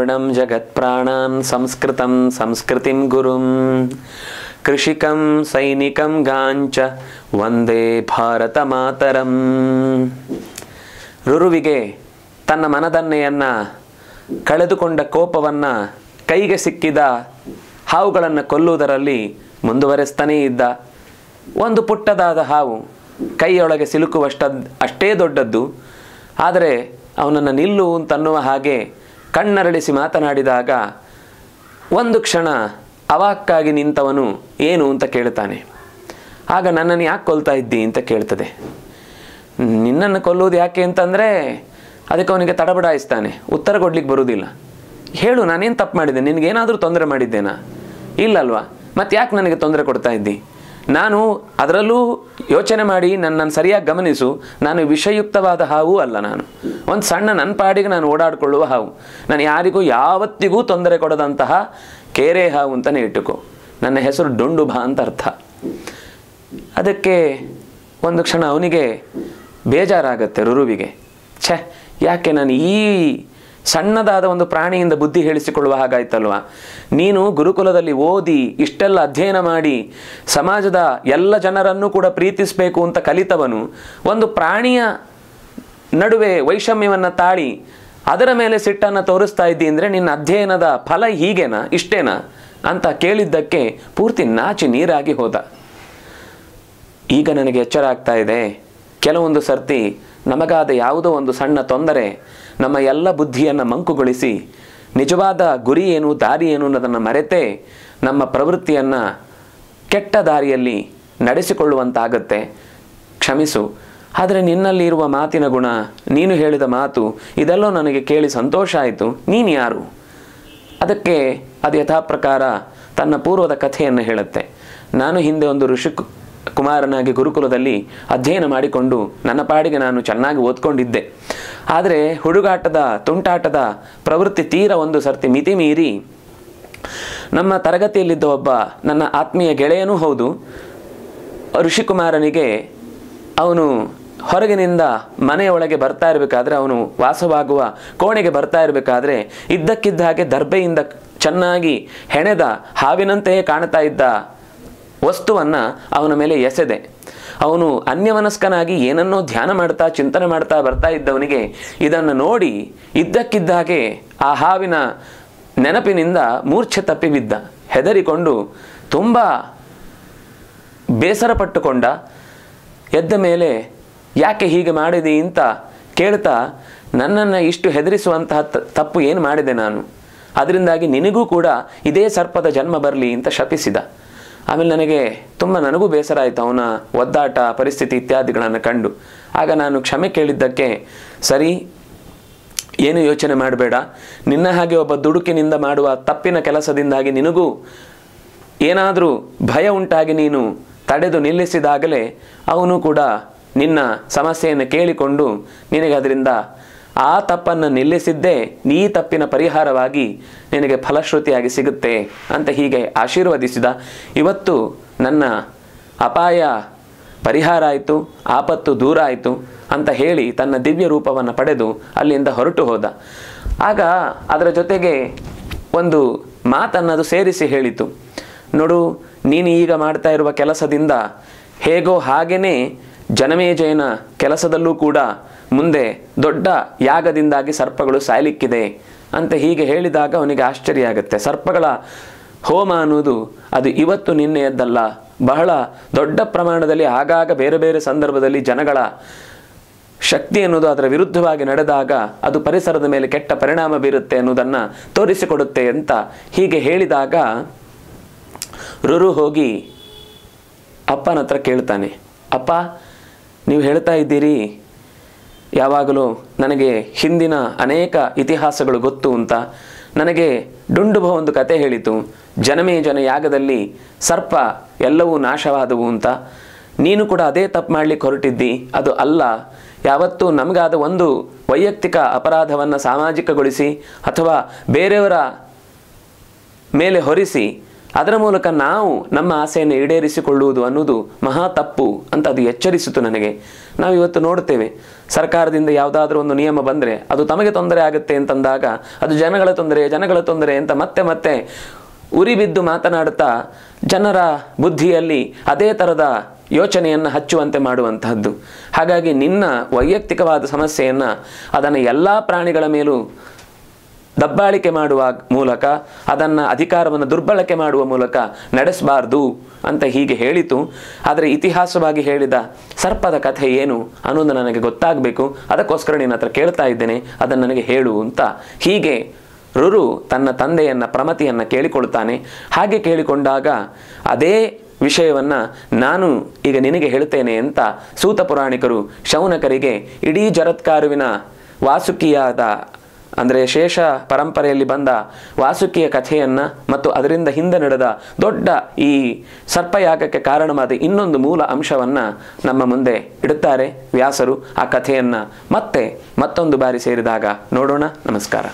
पूर्णं जगत्प्राणान् संस्कृतं संस्कृतिं गुरुं कृषिकं सैनिकं गांच ವಂದೇ ಭಾರತ ಮಾತರಂ. ರುರುವಿಗೆ ತನ್ನ ಮನದನ್ನೆಯನ್ನು ಕಳೆದುಕೊಂಡ ಕೋಪವನ್ನು ಕೈಗೆ ಸಿಕ್ಕಿದ ಹಾವುಗಳನ್ನು ಕೊಲ್ಲುವುದರಲ್ಲಿ ಮುಂದುವರೆಸ್ತಾನೇ ಇದ್ದ. ಒಂದು ಪುಟ್ಟದಾದ ಹಾವು ಕೈಯೊಳಗೆ ಅಷ್ಟೇ ದೊಡ್ಡದ್ದು. ಆದರೆ ಅವನನ್ನು ನಿಲ್ಲು ಅಂತನ್ನುವ ಹಾಗೆ ಕಣ್ಣರಳಿಸಿ ಮಾತನಾಡಿದಾಗ ಒಂದು ಕ್ಷಣ ಅವಾಕ್ಕಾಗಿ ನಿಂತವನು ಏನು ಅಂತ ಕೇಳ್ತಾನೆ. ಆಗ ನನ್ನನ್ನು ಯಾಕೆ ಕೊಲ್ತಾ ಇದ್ದಿ ಅಂತ ಕೇಳ್ತದೆ. ನಿನ್ನನ್ನು ಕೊಲ್ಲುವುದು ಯಾಕೆ ಅಂತಂದರೆ ಅದಕ್ಕೆ ಅವನಿಗೆ ತಡಬಡಾಯಿಸ್ತಾನೆ. ಉತ್ತರ ಕೊಡ್ಲಿಕ್ಕೆ ಬರುವುದಿಲ್ಲ. ಹೇಳು, ನಾನೇನು ತಪ್ಪು ಮಾಡಿದ್ದೆ? ನಿನಗೇನಾದರೂ ತೊಂದರೆ ಮಾಡಿದ್ದೇನಾ? ಇಲ್ಲಲ್ವಾ? ಮತ್ತು ಯಾಕೆ ನನಗೆ ತೊಂದರೆ ಕೊಡ್ತಾ ಇದ್ದಿ? ನಾನು ಅದರಲ್ಲೂ ಯೋಚನೆ ಮಾಡಿ ನನ್ನನ್ನು ಸರಿಯಾಗಿ ಗಮನಿಸು. ನಾನು ವಿಷಯುಕ್ತವಾದ ಹಾವು ಅಲ್ಲ. ನಾನು ಒಂದು ಸಣ್ಣ ನನ್ನ ಪಾಡಿಗೆ ನಾನು ಓಡಾಡಿಕೊಳ್ಳುವ ಹಾವು. ನಾನು ಯಾರಿಗೂ ಯಾವತ್ತಿಗೂ ತೊಂದರೆ ಕೊಡದಂತಹ ಕೇರೆ ಹಾವು ಅಂತಲೇ ಇಟ್ಟುಕೋ. ನನ್ನ ಹೆಸರು ಡೊಂಡುಭ ಅಂತ ಅರ್ಥ. ಅದಕ್ಕೆ ಒಂದು ಕ್ಷಣ ಅವನಿಗೆ ಬೇಜಾರಾಗತ್ತೆ ರುರುವಿಗೆ. ಛೆ, ಯಾಕೆ ನಾನು ಈ ಸಣ್ಣದಾದ ಒಂದು ಪ್ರಾಣಿಯಿಂದ ಬುದ್ಧಿ ಹೇಳಿಸಿಕೊಳ್ಳುವ ಹಾಗಾಯ್ತಲ್ವ. ನೀನು ಗುರುಕುಲದಲ್ಲಿ ಓದಿ ಇಷ್ಟೆಲ್ಲ ಅಧ್ಯಯನ ಮಾಡಿ ಸಮಾಜದ ಎಲ್ಲ ಜನರನ್ನು ಕೂಡ ಪ್ರೀತಿಸಬೇಕು ಅಂತ ಕಲಿತವನು ಒಂದು ಪ್ರಾಣಿಯ ನಡುವೆ ವೈಷಮ್ಯವನ್ನು ತಾಳಿ ಅದರ ಮೇಲೆ ಸಿಟ್ಟನ್ನು ತೋರಿಸ್ತಾ ಇದ್ದಿ ಅಂದರೆ ನಿನ್ನ ಅಧ್ಯಯನದ ಫಲ ಹೀಗೇನಾ, ಇಷ್ಟೇನಾ ಅಂತ ಕೇಳಿದ್ದಕ್ಕೆ ಪೂರ್ತಿ ನಾಚಿ ನೀರಾಗಿ ಹೋದ. ಈಗ ನನಗೆ ಎಚ್ಚರ ಆಗ್ತಾ ಇದೆ, ಕೆಲವೊಂದು ಸರ್ತಿ ನಮಗಾದ ಯಾವುದೋ ಒಂದು ಸಣ್ಣ ತೊಂದರೆ ನಮ್ಮ ಎಲ್ಲ ಬುದ್ಧಿಯನ್ನು ಮಂಕುಗೊಳಿಸಿ ನಿಜವಾದ ಗುರಿ ಏನು, ದಾರಿ ಏನು ಅನ್ನೋದನ್ನು ಮರೆತೇ ನಮ್ಮ ಪ್ರವೃತ್ತಿಯನ್ನು ಕೆಟ್ಟ ದಾರಿಯಲ್ಲಿ ನಡೆಸಿಕೊಳ್ಳುವಂತಾಗತ್ತೆ. ಕ್ಷಮಿಸು. ಆದರೆ ನಿನ್ನಲ್ಲಿ ಇರುವ ಮಾತಿನ ಗುಣ, ನೀನು ಹೇಳಿದ ಮಾತು ಇದೆಲ್ಲೋ ನನಗೆ ಕೇಳಿ ಸಂತೋಷ ಆಯಿತು. ನೀನು ಯಾರು? ಅದಕ್ಕೆ ಅದು ಯಥಾಪ್ರಕಾರ ತನ್ನ ಪೂರ್ವದ ಕಥೆಯನ್ನು ಹೇಳುತ್ತೆ. ನಾನು ಹಿಂದೆ ಒಂದು ಋಷಿ ಕುಮಾರನಾಗಿ ಗುರುಕುಲದಲ್ಲಿ ಅಧ್ಯಯನ ಮಾಡಿಕೊಂಡು ನನ್ನ ಪಾಡಿಗೆ ನಾನು ಚೆನ್ನಾಗಿ ಓದ್ಕೊಂಡಿದ್ದೆ. ಆದರೆ ಹುಡುಗಾಟದ ತುಂಟಾಟದ ಪ್ರವೃತ್ತಿ ತೀರ ಒಂದು ಸರ್ತಿ ಮಿತಿ ಮೀರಿ ನಮ್ಮ ತರಗತಿಯಲ್ಲಿದ್ದ ಒಬ್ಬ ನನ್ನ ಆತ್ಮೀಯ ಗೆಳೆಯನೂ ಹೌದು ಋಷಿಕುಮಾರನಿಗೆ ಅವನು ಹೊರಗಿನಿಂದ ಮನೆಯೊಳಗೆ ಬರ್ತಾ ಇರಬೇಕಾದ್ರೆ, ಅವನು ವಾಸವಾಗುವ ಕೋಣೆಗೆ ಬರ್ತಾ ಇರಬೇಕಾದ್ರೆ ಇದ್ದಕ್ಕಿದ್ದ ಹಾಗೆ ದರ್ಬೆಯಿಂದ ಚೆನ್ನಾಗಿ ಹೆಣೆದ ಹಾವಿನಂತೆಯೇ ಕಾಣ್ತಾ ಇದ್ದ ವಸ್ತುವನ್ನು ಅವನ ಮೇಲೆ ಎಸೆದೆ. ಅವನು ಅನ್ಯವನಸ್ಕನಾಗಿ ಏನನ್ನೋ ಧ್ಯಾನ ಮಾಡ್ತಾ ಚಿಂತನೆ ಮಾಡ್ತಾ ಬರ್ತಾ ಇದ್ದವನಿಗೆ ಇದನ್ನು ನೋಡಿ ಇದ್ದಕ್ಕಿದ್ದ ಹಾಗೆ ಆ ಹಾವಿನ ನೆನಪಿನಿಂದ ಮೂರ್ಛೆ ತಪ್ಪಿ ಬಿದ್ದ. ಹೆದರಿಕೊಂಡು ತುಂಬ ಬೇಸರ ಪಟ್ಟುಕೊಂಡ. ಎದ್ದ ಮೇಲೆ ಯಾಕೆ ಹೀಗೆ ಮಾಡಿದಿ ಅಂತ ಕೇಳ್ತಾ, ನನ್ನನ್ನು ಇಷ್ಟು ಹೆದರಿಸುವಂತಹ ತಪ್ಪು ಏನು ಮಾಡಿದೆ ನಾನು, ಅದರಿಂದಾಗಿ ನಿನಗೂ ಕೂಡ ಇದೇ ಸರ್ಪದ ಜನ್ಮ ಬರಲಿ ಅಂತ ಶಪಿಸಿದ. ಆಮೇಲೆ ನನಗೂ ಬೇಸರ ಆಯಿತು ಅವನ ಒದ್ದಾಟ ಪರಿಸ್ಥಿತಿ ಇತ್ಯಾದಿಗಳನ್ನು ಕಂಡು. ಆಗ ನಾನು ಕ್ಷಮೆ ಕೇಳಿದ್ದಕ್ಕೆ, ಸರಿ, ಏನು ಯೋಚನೆ ಮಾಡಬೇಡ, ನಿನ್ನ ಹಾಗೆ ಒಬ್ಬ ದುಡುಕಿನಿಂದ ಮಾಡುವ ತಪ್ಪಿನ ಕೆಲಸದಿಂದಾಗಿ ನಿನಗೂ ಏನಾದರೂ ಭಯ ಉಂಟಾಗಿ ನೀನು ತಡೆದು ನಿಲ್ಲಿಸಿದಾಗಲೇ ಅವನು ಕೂಡ ನಿನ್ನ ಸಮಸ್ಯೆಯನ್ನು ಕೇಳಿಕೊಂಡು ನಿನಗೆ ಅದರಿಂದ ಆ ತಪ್ಪನ್ನು ನಿಲ್ಲಿಸಿದ್ದೇ ಈ ತಪ್ಪಿನ ಪರಿಹಾರವಾಗಿ ನಿನಗೆ ಫಲಶ್ರುತಿಯಾಗಿ ಸಿಗುತ್ತೆ ಅಂತ ಹೀಗೆ ಆಶೀರ್ವದಿಸಿದ. ಇವತ್ತು ನನ್ನ ಅಪಾಯ ಪರಿಹಾರ ಆಯಿತು, ಆಪತ್ತು ದೂರ ಆಯಿತು ಅಂತ ಹೇಳಿ ತನ್ನ ದಿವ್ಯ ರೂಪವನ್ನು ಪಡೆದು ಅಲ್ಲಿಂದ ಹೊರಟು ಹೋದ. ಆಗ ಅದರ ಜೊತೆಗೆ ಒಂದು ಮಾತನ್ನದು ಸೇರಿಸಿ ಹೇಳಿತು. ನೋಡು, ನೀನು ಈಗ ಮಾಡ್ತಾ ಇರುವ ಕೆಲಸದಿಂದ ಹೇಗೋ ಹಾಗೇ ಜನಮೇಜಯನ ಕೆಲಸದಲ್ಲೂ ಕೂಡ ಮುಂದೆ ದೊಡ್ಡ ಯಾಗದಿಂದಾಗಿ ಸರ್ಪಗಳು ಸಾಯಲಿಕ್ಕಿದೆ ಅಂತ ಹೀಗೆ ಹೇಳಿದಾಗ ಅವನಿಗೆ ಆಶ್ಚರ್ಯ ಆಗುತ್ತೆ. ಸರ್ಪಗಳ ಹೋಮ ಅನ್ನೋದು ಅದು ಇವತ್ತು ನಿನ್ನೆಯದ್ದಲ್ಲ. ಬಹಳ ದೊಡ್ಡ ಪ್ರಮಾಣದಲ್ಲಿ ಆಗಾಗ ಬೇರೆ ಬೇರೆ ಸಂದರ್ಭದಲ್ಲಿ ಜನಗಳ ಶಕ್ತಿ ಅನ್ನೋದು ಅದರ ವಿರುದ್ಧವಾಗಿ ನಡೆದಾಗ ಅದು ಪರಿಸರದ ಮೇಲೆ ಕೆಟ್ಟ ಪರಿಣಾಮ ಬೀರುತ್ತೆ ಅನ್ನೋದನ್ನು ತೋರಿಸಿಕೊಡುತ್ತೆ ಅಂತ ಹೀಗೆ ಹೇಳಿದಾಗ ರುರು ಹೋಗಿ ಅಪ್ಪನ ಹತ್ರ ಕೇಳ್ತಾನೆ. ಅಪ್ಪ, ನೀವು ಹೇಳ್ತಾ ಇದ್ದೀರಿ ಯಾವಾಗಲೂ ನನಗೆ ಹಿಂದಿನ ಅನೇಕ ಇತಿಹಾಸಗಳು ಗೊತ್ತು ಅಂತ. ನನಗೆ ಡುಂಡುಭ ಒಂದು ಕತೆ ಹೇಳಿತು, ಜನಮೇಜನ ಯಾಗದಲ್ಲಿ ಸರ್ಪ ಎಲ್ಲವೂ ನಾಶವಾದವು ಅಂತ. ನೀನು ಕೂಡ ಅದೇ ತಪ್ಪು ಮಾಡಲಿಕ್ಕೆ ಹೊರಟಿದ್ದಿ. ಅದು ಅಲ್ಲ. ಯಾವತ್ತೂ ನಮಗಾದ ಒಂದು ವೈಯಕ್ತಿಕ ಅಪರಾಧವನ್ನು ಸಾಮಾಜಿಕಗೊಳಿಸಿ ಅಥವಾ ಬೇರೆಯವರ ಮೇಲೆ ಹೊರಿಸಿ ಅದರ ಮೂಲಕ ನಾವು ನಮ್ಮ ಆಸೆಯನ್ನು ಈಡೇರಿಸಿಕೊಳ್ಳುವುದು ಅನ್ನೋದು ಮಹಾ ತಪ್ಪು ಅಂತ ಅದು ಎಚ್ಚರಿಸಿತು ನನಗೆ. ನಾವು ಇವತ್ತು ನೋಡ್ತೇವೆ, ಸರ್ಕಾರದಿಂದ ಯಾವುದಾದ್ರೂ ಒಂದು ನಿಯಮ ಬಂದರೆ ಅದು ತಮಗೆ ತೊಂದರೆ ಆಗುತ್ತೆ ಅಂತಂದಾಗ ಅದು ಜನಗಳ ತೊಂದರೆ ಅಂತ ಮತ್ತೆ ಮತ್ತೆ ಉರಿಬಿದ್ದು ಮಾತನಾಡುತ್ತಾ ಜನರ ಬುದ್ಧಿಯಲ್ಲಿ ಅದೇ ಥರದ ಯೋಚನೆಯನ್ನು ಹಚ್ಚುವಂತೆ ಮಾಡುವಂತಹದ್ದು. ಹಾಗಾಗಿ ನಿನ್ನ ವೈಯಕ್ತಿಕವಾದ ಸಮಸ್ಯೆಯನ್ನು ಅದನ್ನು ಎಲ್ಲ ಪ್ರಾಣಿಗಳ ಮೇಲೂ ದಬ್ಬಾಳಿಕೆ ಮಾಡುವ ಮೂಲಕ, ಅದನ್ನು ಅಧಿಕಾರವನ್ನು ದುರ್ಬಳಕೆ ಮಾಡುವ ಮೂಲಕ ನಡೆಸಬಾರ್ದು ಅಂತ ಹೀಗೆ ಹೇಳಿತು. ಆದರೆ ಇತಿಹಾಸವಾಗಿ ಹೇಳಿದ ಸರ್ಪದ ಕಥೆ ಏನು ಅನ್ನೋದು ನನಗೆ ಗೊತ್ತಾಗಬೇಕು. ಅದಕ್ಕೋಸ್ಕರ ನಿನ್ನ ಹತ್ರ ಕೇಳ್ತಾ ಇದ್ದೇನೆ, ಅದನ್ನು ನನಗೆ ಹೇಳು ಅಂತ. ಹೀಗೆ ರುರು ತನ್ನ ತಂದೆಯನ್ನು ಪ್ರಮತಿಯನ್ನು ಕೇಳಿಕೊಳ್ತಾನೆ. ಹಾಗೆ ಕೇಳಿಕೊಂಡಾಗ ಅದೇ ವಿಷಯವನ್ನು ನಾನು ಈಗ ನಿನಗೆ ಹೇಳ್ತೇನೆ ಅಂತ ಸೂತ ಪುರಾಣಿಕರು ಶೌನಕರಿಗೆ ಇಡೀ ಜರತ್ಕಾರುವಿನ ವಾಸುಕಿಯಾದ ಅಂದರೆ ಶೇಷ ಪರಂಪರೆಯಲ್ಲಿ ಬಂದ ವಾಸುಕಿಯ ಕಥೆಯನ್ನು ಮತ್ತು ಅದರಿಂದ ಹಿಂದೆ ನಡೆದ ದೊಡ್ಡ ಈ ಸರ್ಪಯಾಗಕ್ಕೆ ಕಾರಣವಾದ ಇನ್ನೊಂದು ಮೂಲ ಅಂಶವನ್ನು ನಮ್ಮ ಮುಂದೆ ಇಡುತ್ತಾರೆ ವ್ಯಾಸರು. ಆ ಕಥೆಯನ್ನು ಮತ್ತೊಂದು ಬಾರಿ ಸೇರಿದಾಗ ನೋಡೋಣ. ನಮಸ್ಕಾರ.